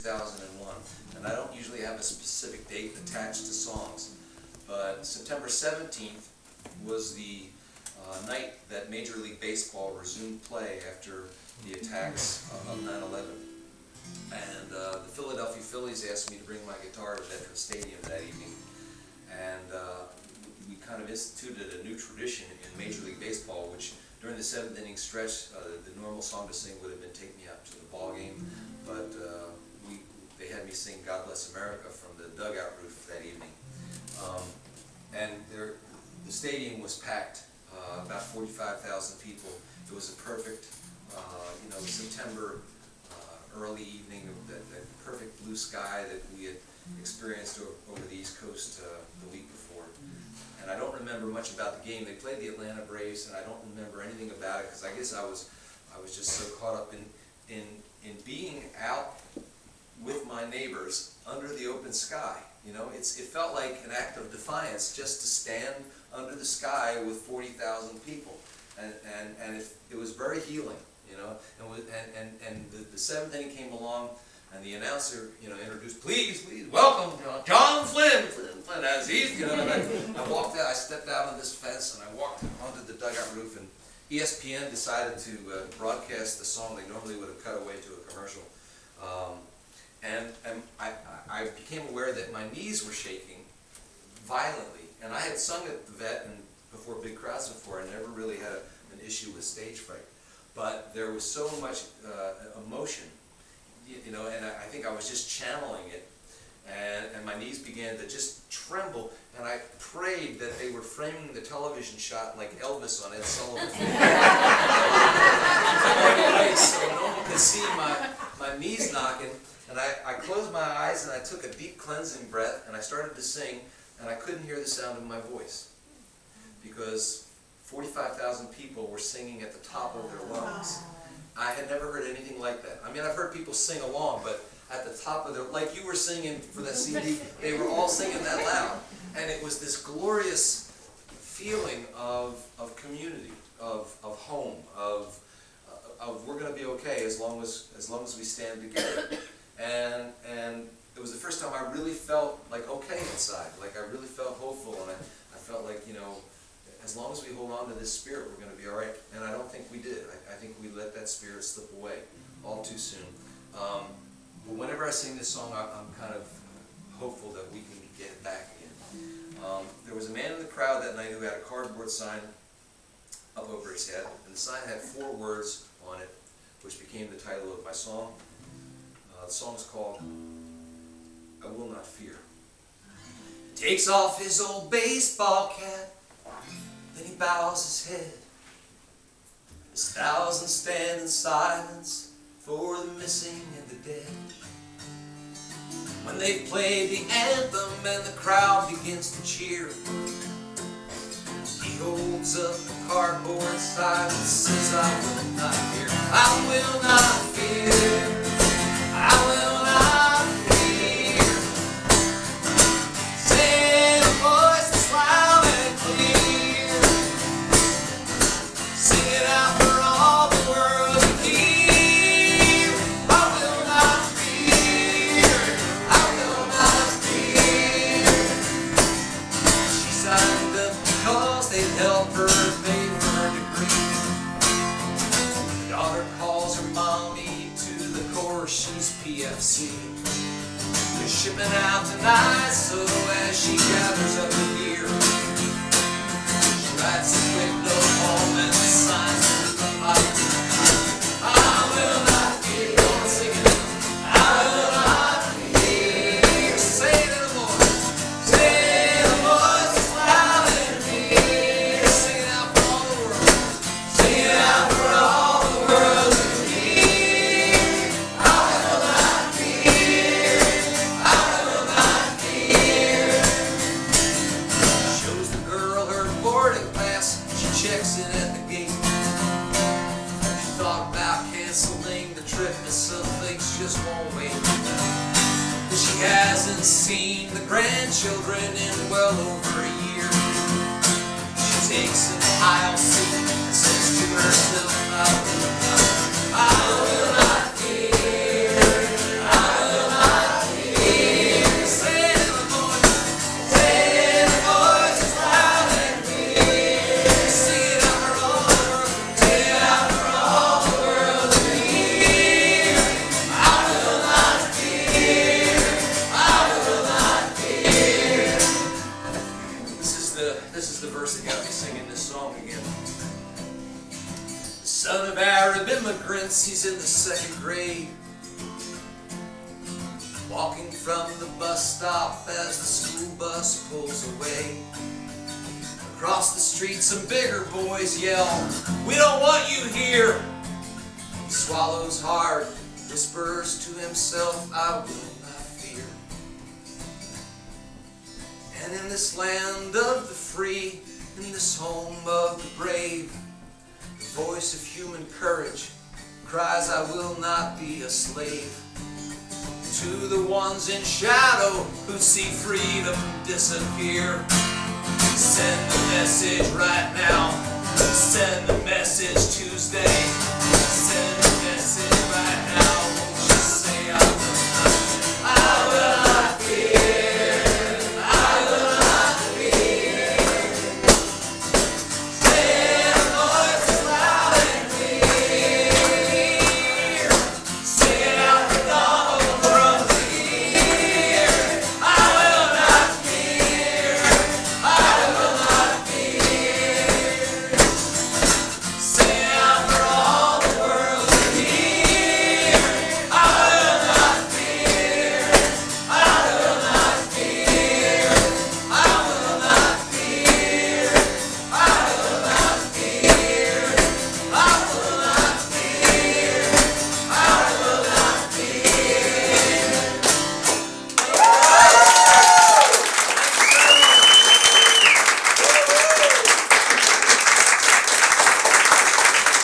2001, and I don't usually have a specific date attached to songs, but September 17th was the night that Major League Baseball resumed play after the attacks of 9/11. And the Philadelphia Phillies asked me to bring my guitar to Veterans Stadium that evening, and we kind of instituted a new tradition in Major League Baseball, which during the seventh inning stretch, the normal song to sing would have been "Take Me Out to the Ball Game," but they had me sing "God Bless America" from the dugout roof that evening. And the stadium was packed, about 45,000 people. It was a perfect, September early evening of that perfect blue sky that we had experienced over the East Coast the week before. And I don't remember much about the game. They played the Atlanta Braves, and I don't remember anything about it because I guess I was just so caught up in being out with my neighbors under the open sky. It felt like an act of defiance just to stand under the sky with 40,000 people, and it was very healing. And the seventh inning came along, and the announcer, introduced, please, welcome, John Flynn, as he's, and I walked out, I stepped out on this fence, and I walked onto the dugout roof, and ESPN decided to broadcast the song. They normally would have cut away to a commercial. And I became aware that my knees were shaking violently, and I had sung at the Vet and before big crowds before. I never really had an issue with stage fright, but there was so much emotion, and I think I was just channeling it, and my knees began to just tremble, and I prayed that they were framing the television shot like Elvis on Ed Sullivan. So no one could see my knees knocking. And I closed my eyes and I took a deep cleansing breath and I started to sing, and I couldn't hear the sound of my voice because 45,000 people were singing at the top of their lungs. I had never heard anything like that. I mean, I've heard people sing along, but at the top of their, like you were singing for that CD, they were all singing that loud. And it was this glorious feeling of community, of home, of we're going to be okay as long as we stand together. And it was the first time I really felt like okay inside, like I really felt hopeful, and I felt like, as long as we hold on to this spirit, we're going to be all right. And I don't think we did. I think we let that spirit slip away all too soon. But whenever I sing this song, I'm kind of hopeful that we can get it back again. There was a man in the crowd that night who had a cardboard sign up over his head, and the sign had 4 words on it, which became the title of my song. The song is called "I Will Not Fear." Takes off his old baseball cap, then he bows his head. As thousands stand in silence for the missing and the dead. When they've played the anthem and the crowd begins to cheer, he holds up the cardboard sign and says, "I will not fear. I will not fear. I will not fear." Say the voice is loud and clear. Sing it out for all the world to hear. I will not fear. I will not fear. She signed up because they'd help her pay for her degree. The daughter calls her mommy to the course, she's PFC. They're shipping out tonight, so as she gathers up the gear, she writes a quick note home and signs it to the light. I will not fear. Go on, sing it. I will not fear. Say it in the voice. Say the voice is loud and clear. Sing it out for all the world. Sing it out for all the world to hear. I will not fear. I will not fear. Shows the girl her boarding pass. She checks in at the gate. She thought about canceling the trip, but some things just won't wait. She hasn't seen the grandchildren in well over a year. She takes an aisle seat and says to herself, I will not fear. I will not guess he's in the second grade, walking from the bus stop as the school bus pulls away. Across the street some bigger boys yell, "We don't want you here!" He swallows hard, whispers to himself, "I will not fear." And in this land of the free, in this home of the brave, the voice of human courage cries, "I will not be a slave." To the ones in shadow who see freedom disappear, send the message right now, send the message Tuesday.